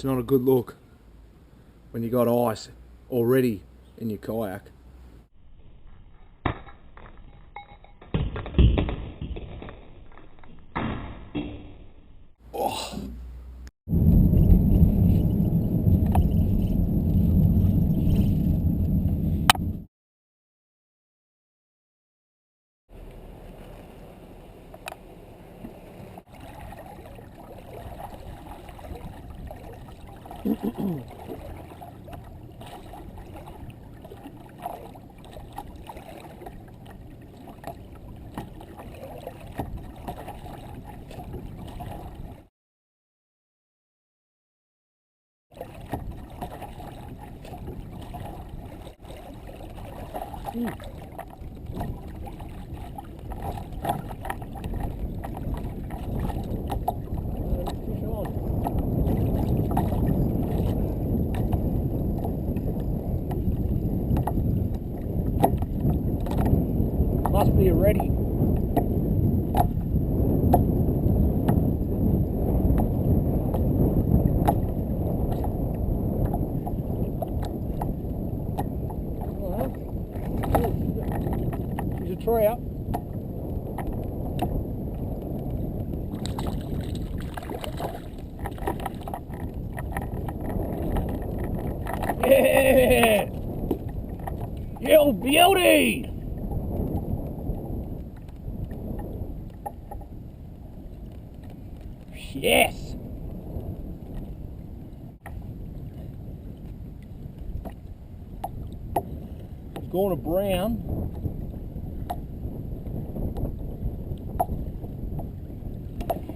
it's not a good look when you got ice already in your kayak. Oh. Must be ready. Here's a trout. Yeah! You beauty! Yes! It's going to brown.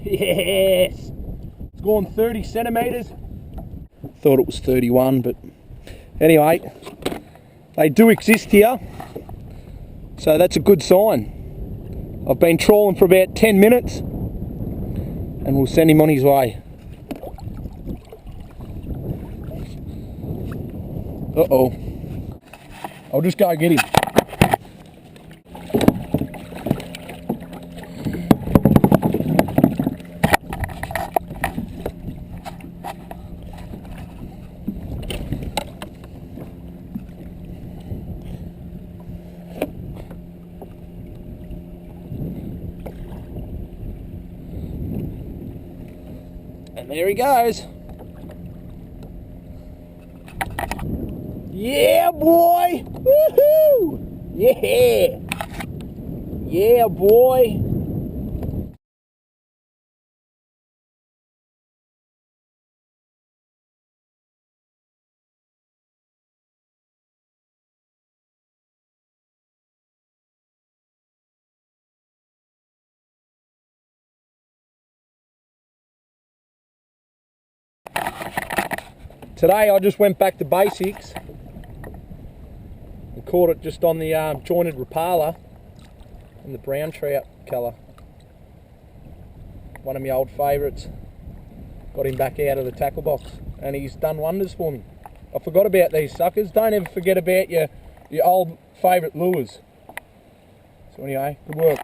Yes! It's going 30 centimetres. Thought it was 31, but anyway, they do exist here, so that's a good sign. I've been trawling for about 10 minutes and we'll send him on his way. Uh-oh. I'll just go get him. And there he goes. Yeah, boy! Woohoo! Yeah! Yeah, boy! Today I just went back to basics and caught it just on the jointed rapala in the brown trout colour. One of my old favourites. Got him back out of the tackle box and he's done wonders for me. I forgot about these suckers. Don't ever forget about your old favourite lures. So anyway, good work.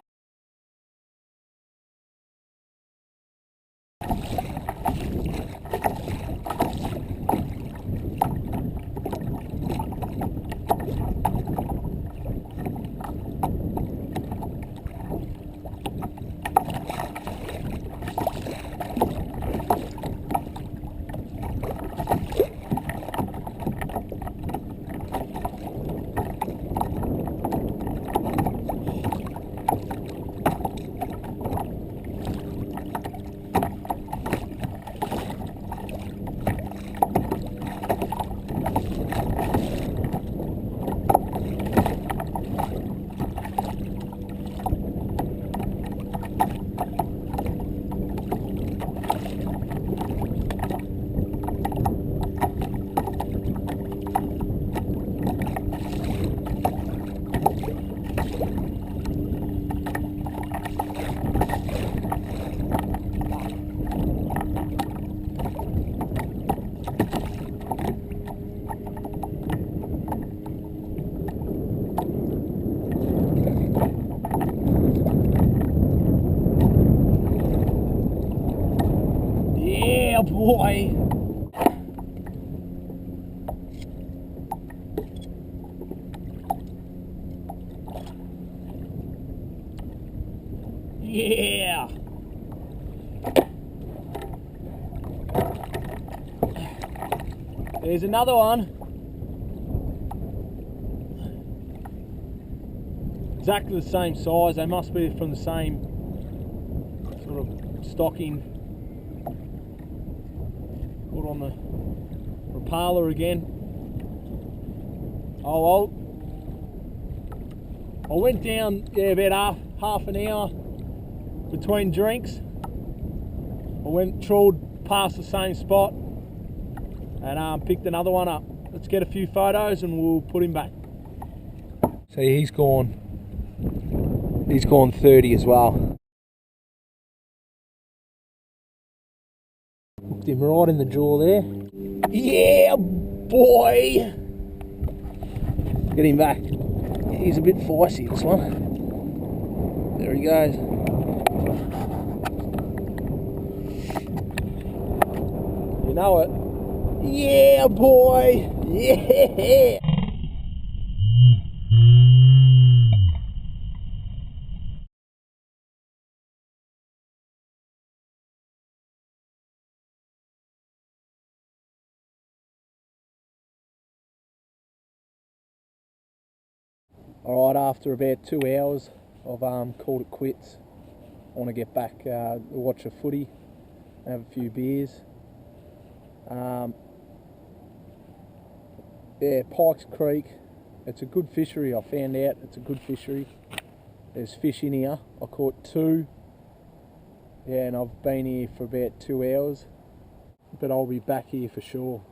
Yeah, boy. Yeah! There's another one. Exactly the same size. They must be from the same sort of stocking. Put on the Rapala again. Oh, I went down, yeah, about half an hour between drinks. I went trawled past the same spot and picked another one up. Let's get a few photos and we'll put him back. See, he's gone 30 as well. Hooked him right in the jaw there. Yeah, boy! Get him back. He's a bit feisty, this one. There he goes. You know it. Yeah, boy! Yeah! Alright, after about 2 hours, I've called it quits. I want to get back, watch a footy, have a few beers. Yeah, Pykes Creek, it's a good fishery. I found out it's a good fishery. There's fish in here. I caught 2. Yeah, and I've been here for about 2 hours, but I'll be back here for sure.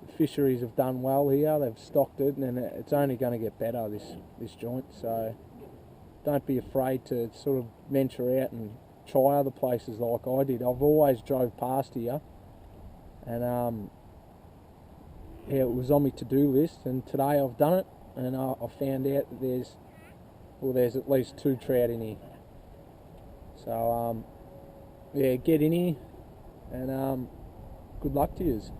The fisheries have done well here. They've stocked it, and it's only going to get better, this joint. So don't be afraid to sort of venture out and try other places like I did. I've always drove past here, and yeah, it was on my to-do list, and today I've done it, and I found out that there's at least 2 trout in here. So yeah, get in here, and good luck to yous.